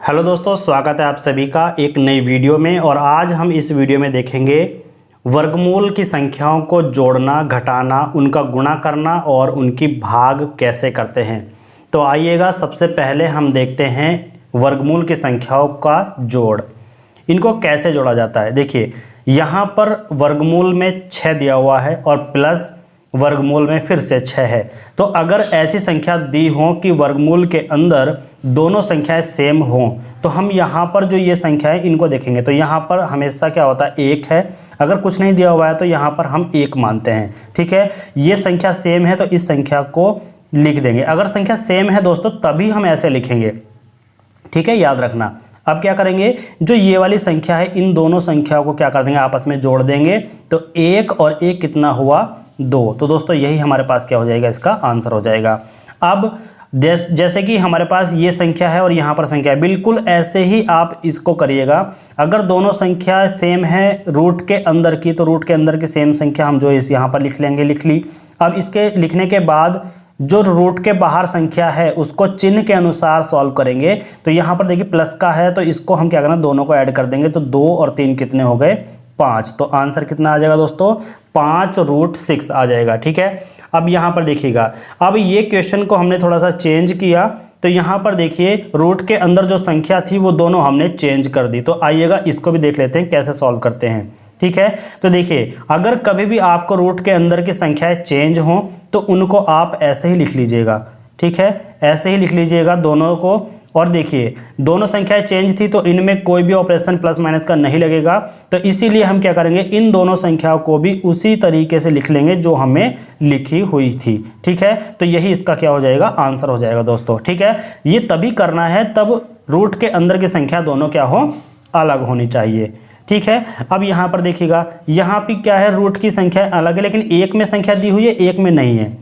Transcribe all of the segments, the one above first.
Hello दोस्तों, स्वागत है आप सभी का एक नई वीडियो में। और आज हम इस वीडियो में देखेंगे वर्गमूल की संख्याओं को जोड़ना, घटाना, उनका गुणा करना और उनकी भाग कैसे करते हैं। तो आइएगा, सबसे पहले हम देखते हैं वर्गमूल की संख्याओं का जोड़। इनको कैसे जोड़ा जाता है। देखिए, यहाँ पर वर्गमूल में 6 दिया हुआ है और प्लस वर्गमूल में फिर से 6 है। तो अगर ऐसी संख्या दी हो कि वर्गमूल के अंदर दोनों संख्याएं सेम हों, तो हम यहाँ पर जो ये संख्याएं इनको देखेंगे तो यहाँ पर हमेशा क्या होता है, 1 है। अगर कुछ नहीं दिया हुआ है तो यहाँ पर हम 1 मानते हैं। ठीक है, ये संख्या सेम है तो इस संख्या को लिख देंगे। अगर संख्या सेम है दोस्तों तभी हम ऐसे लिखेंगे। ठीक है, याद रखना। अब क्या करेंगे, जो ये वाली संख्या है इन दोनों संख्याओं को क्या कर देंगे, आपस में जोड़ देंगे। तो 1 और 1 कितना हुआ, 2। तो दोस्तों यही हमारे पास क्या हो जाएगा, इसका आंसर हो जाएगा। अब जैसे कि हमारे पास ये संख्या है और यहाँ पर संख्या है, बिल्कुल ऐसे ही आप इसको करिएगा। अगर दोनों संख्या सेम है रूट के अंदर की, तो रूट के अंदर की सेम संख्या हम जो इस यहाँ पर लिख लेंगे, लिख ली। अब इसके लिखने के बाद जो रूट के बाहर संख्या है उसको चिन्ह के अनुसार सॉल्व करेंगे। तो यहाँ पर देखिए प्लस का है तो इसको हम क्या करना, दोनों को ऐड कर देंगे। तो 2 और 3 कितने हो गए, 5। तो आंसर कितना आ जाएगा दोस्तों, 5√6 आ जाएगा। ठीक है, अब यहाँ पर देखिएगा, अब ये क्वेश्चन को हमने थोड़ा सा चेंज किया। तो यहाँ पर देखिए रूट के अंदर जो संख्या थी वो दोनों हमने चेंज कर दी। तो आइएगा इसको भी देख लेते हैं कैसे सॉल्व करते हैं। ठीक है, तो देखिए अगर कभी भी आपको रूट के अंदर की संख्याएं चेंज हों तो उनको आप ऐसे ही लिख लीजिएगा। ठीक है, ऐसे ही लिख लीजिएगा दोनों को। और देखिए दोनों संख्याएं चेंज थी तो इनमें कोई भी ऑपरेशन प्लस माइनस का नहीं लगेगा। तो इसीलिए हम क्या करेंगे, इन दोनों संख्याओं को भी उसी तरीके से लिख लेंगे जो हमें लिखी हुई थी। ठीक है, तो यही इसका क्या हो जाएगा, आंसर हो जाएगा दोस्तों। ठीक है, ये तभी करना है तब रूट के अंदर की संख्या दोनों क्या हो, अलग होनी चाहिए। ठीक है, अब यहाँ पर देखिएगा, यहाँ पे क्या है, रूट की संख्या अलग है लेकिन एक में संख्या दी हुई है, एक में नहीं है।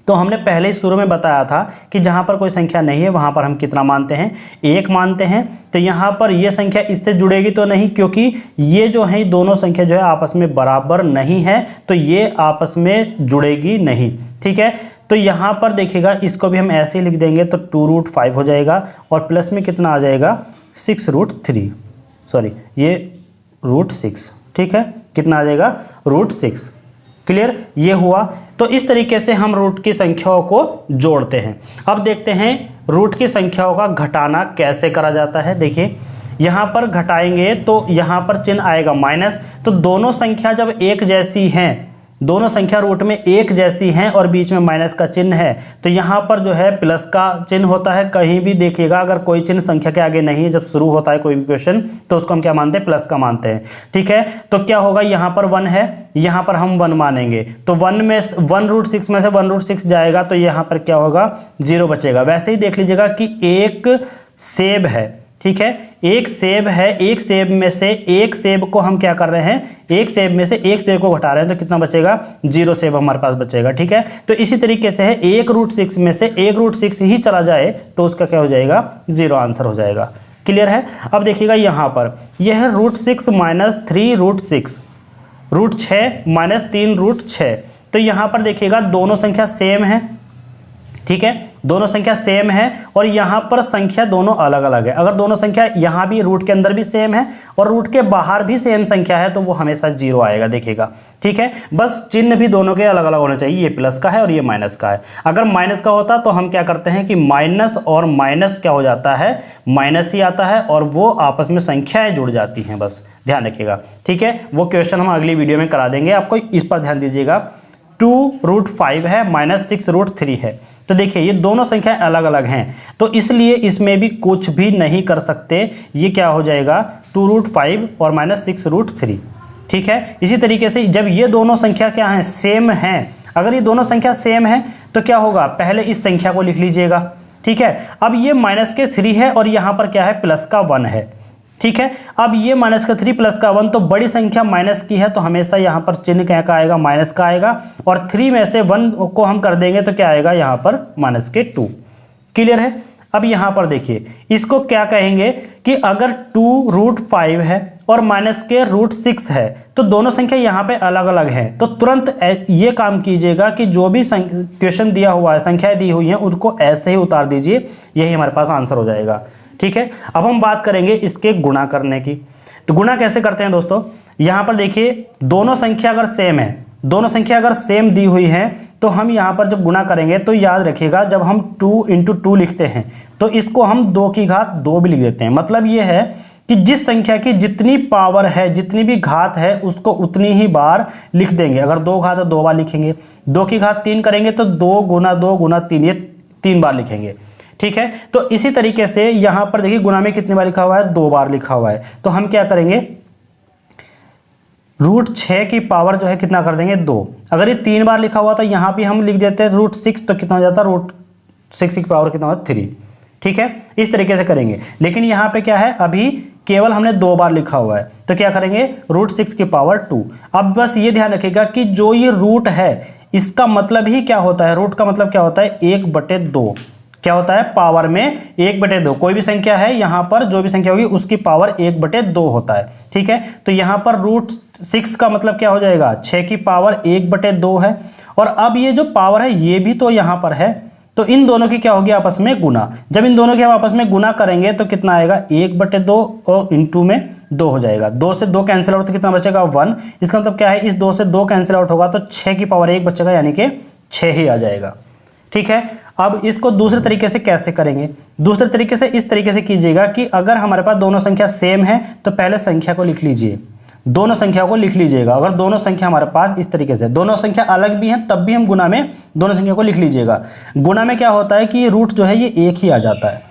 तो हमने पहले ही शुरू में बताया था कि जहाँ पर कोई संख्या नहीं है वहाँ पर हम कितना मानते हैं, 1 मानते हैं। तो यहाँ पर ये संख्या इससे जुड़ेगी तो नहीं, क्योंकि ये जो है दोनों संख्या जो है आपस में बराबर नहीं है, तो ये आपस में जुड़ेगी नहीं। ठीक है, तो यहाँ पर देखिएगा इसको भी हम ऐसे ही लिख देंगे। तो 2√5 हो जाएगा और प्लस में कितना आ जाएगा, 6√3, सॉरी ये √6। ठीक है, कितना आ जाएगा, √6। क्लियर, ये हुआ। तो इस तरीके से हम रूट की संख्याओं को जोड़ते हैं। अब देखते हैं रूट की संख्याओं का घटाना कैसे करा जाता है। देखिए यहाँ पर घटाएंगे तो यहाँ पर चिन्ह आएगा माइनस। तो दोनों संख्या जब एक जैसी हैं, दोनों संख्या रूट में एक जैसी हैं और बीच में माइनस का चिन्ह है, तो यहाँ पर जो है प्लस का चिन्ह होता है। कहीं भी देखिएगा अगर कोई चिन्ह संख्या के आगे नहीं है, जब शुरू होता है कोई भी क्वेश्चन, तो उसको हम क्या मानते हैं, प्लस का मानते हैं। ठीक है, तो क्या होगा, यहाँ पर 1 है, यहाँ पर हम 1 मानेंगे। तो 1√6 में से 1√6 जाएगा तो यहाँ पर क्या होगा, 0 बचेगा। वैसे ही देख लीजिएगा कि एक सेब है। ठीक है, एक सेब है, एक सेब में से एक सेब को हम क्या कर रहे हैं, एक सेब में से एक सेब को घटा रहे हैं, तो कितना बचेगा, 0 सेब हमारे पास बचेगा। ठीक है, तो इसी तरीके से है, 1√6 में से 1√6 ही चला जाए तो उसका क्या हो जाएगा, 0 आंसर हो जाएगा। क्लियर है। अब देखिएगा यहाँ पर यह है √6 माइनस 3√6, √6 माइनस 3√6। तो यहाँ पर देखिएगा दोनों संख्या सेम है। ठीक है, दोनों संख्या सेम है और यहाँ पर संख्या दोनों अलग अलग है। अगर दोनों संख्या यहाँ भी रूट के अंदर भी सेम है और रूट के बाहर भी सेम संख्या है तो वो हमेशा 0 आएगा, देखिएगा। ठीक है, बस चिन्ह भी दोनों के अलग अलग होने चाहिए। ये प्लस का है और ये माइनस का है। अगर माइनस का होता तो हम क्या करते हैं कि माइनस और माइनस क्या हो जाता है, माइनस ही आता है और वो आपस में संख्याएं जुड़ जाती हैं, बस ध्यान रखिएगा। ठीक है, वो क्वेश्चन हम अगली वीडियो में करा देंगे आपको, इस पर ध्यान दीजिएगा। 2√5 है माइनस 6√3 है। तो देखिए ये दोनों संख्याएं अलग अलग हैं, तो इसलिए इसमें भी कुछ भी नहीं कर सकते। ये क्या हो जाएगा, 2√5 और माइनस 6√3। ठीक है, इसी तरीके से जब ये दोनों संख्या क्या हैं, सेम हैं, अगर ये दोनों संख्या सेम है तो क्या होगा, पहले इस संख्या को लिख लीजिएगा। ठीक है, अब ये माइनस के 3 है और यहाँ पर क्या है, प्लस का 1 है। ठीक है, अब ये माइनस का 3 प्लस का 1, तो बड़ी संख्या माइनस की है तो हमेशा यहाँ पर चिन्ह क्या का आएगा, माइनस का आएगा। और 3 में से 1 को हम कर देंगे तो क्या आएगा, यहाँ पर माइनस के 2। क्लियर है। अब यहाँ पर देखिए इसको क्या कहेंगे कि अगर 2√5 है और माइनस के √6 है तो दोनों संख्या यहाँ पे अलग अलग हैं। तो तुरंत ये काम कीजिएगा कि जो भी क्वेश्चन दिया हुआ है, संख्याएं दी हुई हैं, उसको ऐसे ही उतार दीजिए, यही हमारे पास आंसर हो जाएगा। ठीक है, अब हम बात करेंगे इसके गुणा करने की। तो गुणा कैसे करते हैं दोस्तों, यहाँ पर देखिए दोनों संख्या अगर सेम है, दोनों संख्या अगर सेम दी हुई है तो हम यहाँ पर जब गुणा करेंगे तो याद रखिएगा जब हम 2 × 2 लिखते हैं तो इसको हम 2 की घात 2 भी लिख देते हैं। मतलब ये है कि जिस संख्या की जितनी पावर है, जितनी भी घात है, उसको उतनी ही बार लिख देंगे। अगर 2 घात है 2 बार लिखेंगे, 2 की घात 3 करेंगे तो 2 × 2 × 3 ये 3 बार लिखेंगे। ठीक है, तो इसी तरीके से यहां पर देखिए गुणा में कितनी बार लिखा हुआ है, 2 बार लिखा हुआ है। तो हम क्या करेंगे, √6 की पावर जो है कितना कर देंगे 2। अगर ये 3 बार लिखा हुआ तो यहां पे हम लिख देते हैं √6, तो कितना हो जाता है √6 की पावर कितना होता है 3। ठीक है, इस तरीके से करेंगे। लेकिन यहां पे क्या है, अभी केवल हमने 2 बार लिखा हुआ है तो क्या करेंगे √6 की पावर 2। अब बस ये ध्यान रखिएगा कि जो ये रूट है इसका मतलब ही क्या होता है, रूट का मतलब क्या होता है 1/2। क्या होता है, पावर में 1/2। कोई भी संख्या है यहां पर जो भी संख्या होगी उसकी पावर 1/2 होता है। ठीक है, तो यहां पर √6 का मतलब क्या हो जाएगा, 6 की पावर 1/2 है। और अब ये जो पावर है ये भी तो यहां पर है, तो इन दोनों की क्या होगी आपस में गुना। जब इन दोनों की हम आपस में गुना करेंगे तो कितना आएगा 1/2 और इंटू में 2 हो जाएगा। 2 से 2 कैंसिल आउट तो कितना बचेगा 1। इसका मतलब क्या है, इस 2 से 2 कैंसिल आउट होगा तो 6 की पावर 1 बचेगा, यानी कि 6 ही आ जाएगा। ठीक है, अब इसको दूसरे तरीके से कैसे करेंगे, दूसरे तरीके से इस तरीके से कीजिएगा कि अगर हमारे पास दोनों संख्या सेम है तो पहले संख्या को लिख लीजिए, दोनों संख्या को लिख लीजिएगा। अगर दोनों संख्या हमारे पास इस तरीके से, दोनों संख्या अलग भी हैं तब भी हम गुना में दोनों संख्या को लिख लीजिएगा। गुना में क्या होता है कि ये रूट जो है ये 1 ही आ जाता है।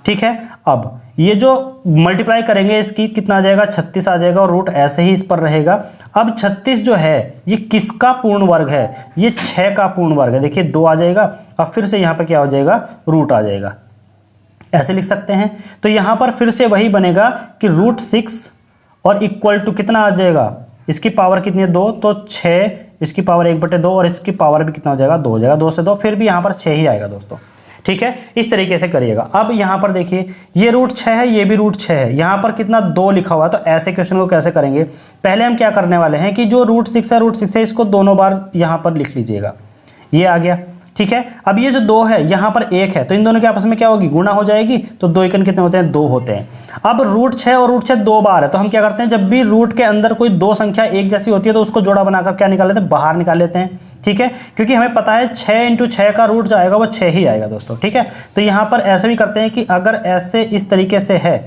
ठीक है, अब ये जो मल्टीप्लाई करेंगे इसकी कितना आ जाएगा 36 आ जाएगा और रूट ऐसे ही इस पर रहेगा। अब 36 जो है ये किसका पूर्ण वर्ग है, ये 6 का पूर्ण वर्ग है। देखिए 2 आ जाएगा, अब फिर से यहाँ पर क्या हो जाएगा रूट आ जाएगा, ऐसे लिख सकते हैं। तो यहाँ पर फिर से वही बनेगा कि √6 और इक्वल टू कितना आ जाएगा, इसकी पावर कितनी है 2, तो 6, इसकी पावर 1/2 और इसकी पावर भी कितना हो जाएगा 2 हो जाएगा। 2 से 2 फिर भी यहाँ पर 6 ही आएगा दोस्तों। ठीक है, इस तरीके से करिएगा। अब यहाँ पर देखिए ये √6 है, ये भी √6 है, यहाँ पर कितना 2 लिखा हुआ है। तो ऐसे क्वेश्चन को कैसे करेंगे, पहले हम क्या करने वाले हैं कि जो √6 है इसको दोनों बार यहाँ पर लिख लीजिएगा, ये आ गया। ठीक है, अब ये जो 2 है यहाँ पर 1 है तो इन दोनों के आपस में क्या होगी गुणा हो जाएगी। तो 2 एकन कितने होते हैं 2 होते हैं। अब √6 और √6 2 बार है तो हम क्या करते हैं, जब भी रूट के अंदर कोई 2 संख्या एक जैसी होती है तो उसको जोड़ा बनाकर क्या निकाल लेते हैं, बाहर निकाल लेते हैं। ठीक है, क्योंकि हमें पता है 6 × 6 का रूट जो आएगा वो 6 ही आएगा दोस्तों। ठीक है, तो यहाँ पर ऐसे भी करते हैं कि अगर ऐसे इस तरीके से है,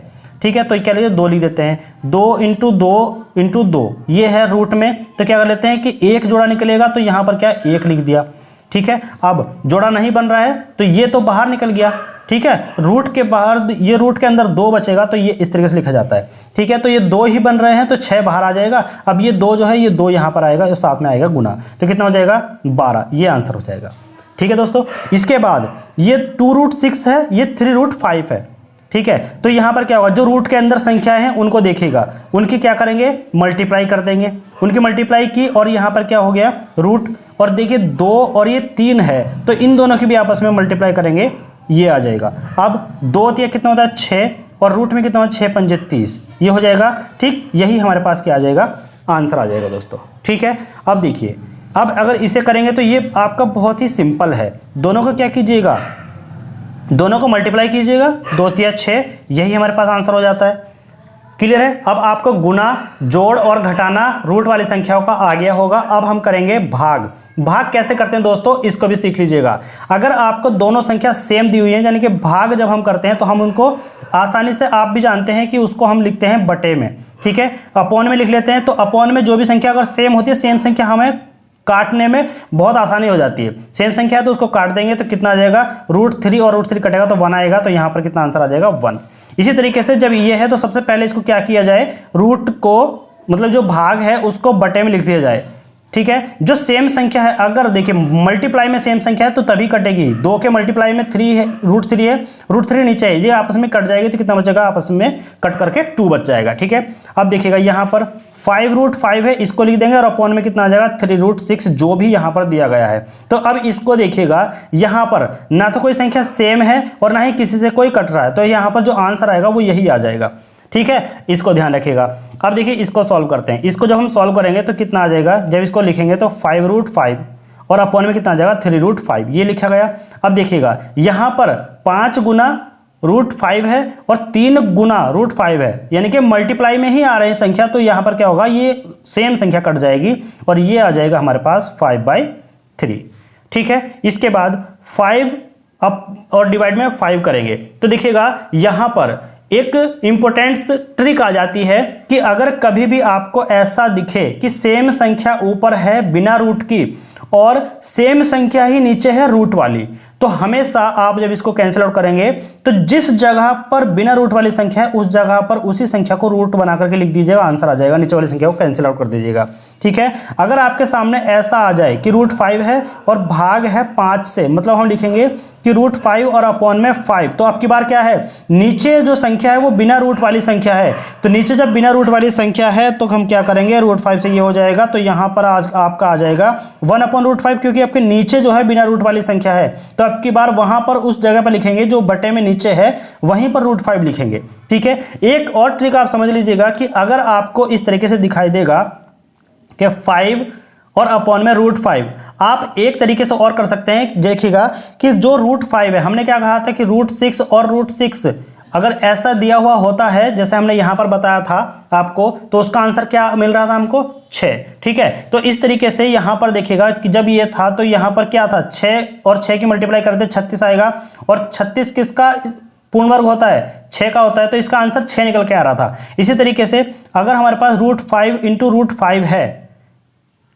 ठीक है, तो क्या लिखते 2 लिख देते हैं, 2 × 2 × 2 ये है रूट में, तो क्या कर लेते हैं कि एक जोड़ा निकलेगा तो यहाँ पर क्या 1 लिख दिया। ठीक है, अब जोड़ा नहीं बन रहा है तो ये तो बाहर निकल गया। ठीक है, रूट के बाहर, ये रूट के अंदर 2 बचेगा तो ये इस तरीके से लिखा जाता है। ठीक है, तो ये 2 ही बन रहे हैं तो 6 बाहर आ जाएगा। अब ये 2 जो है ये 2 यहाँ पर आएगा, साथ में आएगा गुना, तो कितना हो जाएगा 12, ये आंसर हो जाएगा। ठीक है दोस्तों, इसके बाद ये 2√6 है, ये 3√5 है। ठीक है, तो यहाँ पर क्या होगा, जो रूट के अंदर संख्याएं हैं उनको देखिएगा, उनकी क्या करेंगे मल्टीप्लाई कर देंगे। उनकी मल्टीप्लाई की और यहाँ पर क्या हो गया रूट, और देखिए 2 और ये 3 है तो इन दोनों की भी आपस में मल्टीप्लाई करेंगे, ये आ जाएगा। अब 2 × कितना होता है 6 और रूट में कितना होता है 6 × 5 = 30, ये हो जाएगा। ठीक, यही हमारे पास क्या आ जाएगा आंसर आ जाएगा दोस्तों। ठीक है, अब देखिए, अब अगर इसे करेंगे तो ये आपका बहुत ही सिंपल है। दोनों को क्या कीजिएगा, दोनों को मल्टीप्लाई कीजिएगा, 2 × 6, यही हमारे पास आंसर हो जाता है। क्लियर है, अब आपको गुना, जोड़ और घटाना रूट वाली संख्याओं का आ गया होगा। अब हम करेंगे भाग। भाग कैसे करते हैं दोस्तों, इसको भी सीख लीजिएगा। अगर आपको दोनों संख्या सेम दी हुई है, यानी कि भाग जब हम करते हैं तो हम उनको आसानी से, आप भी जानते हैं कि उसको हम लिखते हैं बटे में। ठीक है, अपॉन में लिख लेते हैं। तो अपॉन में जो भी संख्या अगर सेम होती है, सेम संख्या हमें काटने में बहुत आसानी हो जाती है। सेम संख्या है तो उसको काट देंगे तो कितना आ जाएगा √3 और √3 कटेगा तो 1 आएगा, तो यहाँ पर कितना आंसर आ जाएगा 1। इसी तरीके से जब ये है तो सबसे पहले इसको क्या किया जाए, रूट को मतलब जो भाग है उसको बटे में लिख दिया जाए। ठीक है, जो सेम संख्या है, अगर देखिए मल्टीप्लाई में सेम संख्या है तो तभी कटेगी। 2 के मल्टीप्लाई में 3 है, √3 है, √3 नीचे है, ये आपस में कट जाएगी तो कितना बचेगा, आपस में कट करके 2 बच जाएगा। ठीक है, अब देखिएगा यहाँ पर 5√5 है, इसको लिख देंगे और अपॉन में कितना आ जाएगा 3√6, जो भी यहाँ पर दिया गया है। तो अब इसको देखिएगा, यहाँ पर ना तो कोई संख्या सेम है और ना ही किसी से कोई कट रहा है, तो यहाँ पर जो आंसर आएगा वो यही आ जाएगा। ठीक है, इसको ध्यान रखिएगा। अब देखिए इसको सॉल्व करते हैं। इसको जब हम सॉल्व करेंगे तो कितना आ जाएगा, जब इसको लिखेंगे तो 5√5 और अपॉन में कितना आ जाएगा 3√5, ये लिखा गया। अब देखिएगा यहाँ पर 5 × √5 है और 3 गुना √5 है, यानी कि मल्टीप्लाई में ही आ रही संख्या, तो यहाँ पर क्या होगा, ये सेम संख्या कट जाएगी और ये आ जाएगा हमारे पास 5/3। ठीक है, इसके बाद 5 अप और डिवाइड में 5 करेंगे तो देखिएगा यहाँ पर एक इंपॉर्टेंट ट्रिक आ जाती है कि अगर कभी भी आपको ऐसा दिखे कि सेम संख्या ऊपर है बिना रूट की और सेम संख्या ही नीचे है रूट वाली, तो हमेशा आप जब इसको कैंसिल आउट करेंगे तो जिस जगह पर बिना रूट वाली संख्या है उस जगह पर उसी संख्या को रूट बना करके लिख दीजिएगा, आंसर आ जाएगा, नीचे वाली संख्या को कैंसिल आउट कर दीजिएगा। ठीक है, अगर आपके सामने ऐसा आ जाए कि √5 है और भाग है 5 से, मतलब हम लिखेंगे कि √5 और अपॉन में 5, तो आपकी बार क्या है, नीचे जो संख्या है वो बिना रूट वाली संख्या है, तो नीचे जब बिना रूट वाली संख्या है तो हम क्या करेंगे, √5 से ये हो जाएगा, तो यहाँ पर आज आपका आ जाएगा 1/√5, क्योंकि आपके नीचे जो है बिना रूट वाली संख्या है, तो आपकी बार वहां पर उस जगह पर लिखेंगे जो बटे में नीचे है, वहीं पर √5 लिखेंगे। ठीक है, एक और ट्रिक आप समझ लीजिएगा कि अगर आपको इस तरीके से दिखाई देगा कि 5 और अपॉन में √5, आप एक तरीके से और कर सकते हैं, देखिएगा कि जो √5 है, हमने क्या कहा था कि √6 और √6 अगर ऐसा दिया हुआ होता है जैसे हमने यहां पर बताया था आपको, तो उसका आंसर क्या मिल रहा था हमको, 6। ठीक है, तो इस तरीके से यहां पर देखिएगा कि जब ये था तो यहां पर क्या था, 6 और 6 की मल्टीप्लाई करते 36 आएगा, और 36 किसका पूर्ण वर्ग होता है, 6 का होता है, तो इसका आंसर 6 निकल के आ रहा था। इसी तरीके से अगर हमारे पास √5 × √5 है,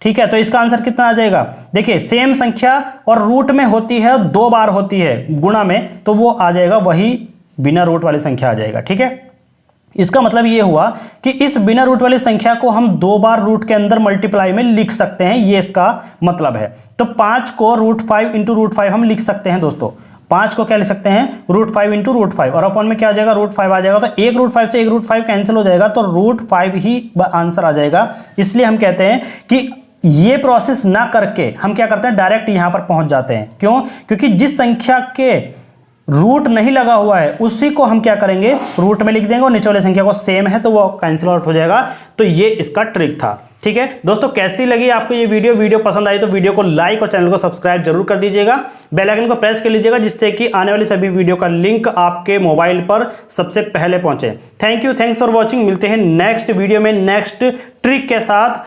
ठीक है, तो इसका आंसर कितना आ जाएगा, देखिए सेम संख्या और रूट में होती है 2 बार होती है गुणा में, तो वो आ जाएगा वही बिना रूट वाली संख्या आ जाएगा। ठीक है, इसका मतलब ये हुआ कि इस बिना रूट वाली संख्या को हम 2 बार रूट के अंदर मल्टीप्लाई में लिख सकते हैं, ये इसका मतलब है। तो 5 को √5 × √5 हम लिख सकते हैं दोस्तों, 5 को क्या लिख सकते हैं, √5 × √5, और अपॉन में क्या आ जाएगा, √5 आ जाएगा, तो एक √5 से एक √5 कैंसिल हो जाएगा, तो √5 ही आंसर आ जाएगा। इसलिए हम कहते हैं कि ये प्रोसेस ना करके हम क्या करते हैं, डायरेक्ट यहां पर पहुंच जाते हैं। क्यों, क्योंकि जिस संख्या के रूट नहीं लगा हुआ है उसी को हम क्या करेंगे, रूट में लिख देंगे, और नीचे वाली संख्या को सेम है तो वो कैंसिल आउट हो जाएगा। तो ये इसका ट्रिक था। ठीक है दोस्तों, कैसी लगी आपको ये वीडियो पसंद आई तो वीडियो को लाइक और चैनल को सब्सक्राइब जरूर कर दीजिएगा, बेल आइकन को प्रेस कर लीजिएगा, जिससे कि आने वाली सभी वीडियो का लिंक आपके मोबाइल पर सबसे पहले पहुंचे। थैंक्स फॉर वॉचिंग, मिलते हैं नेक्स्ट वीडियो में नेक्स्ट ट्रिक के साथ।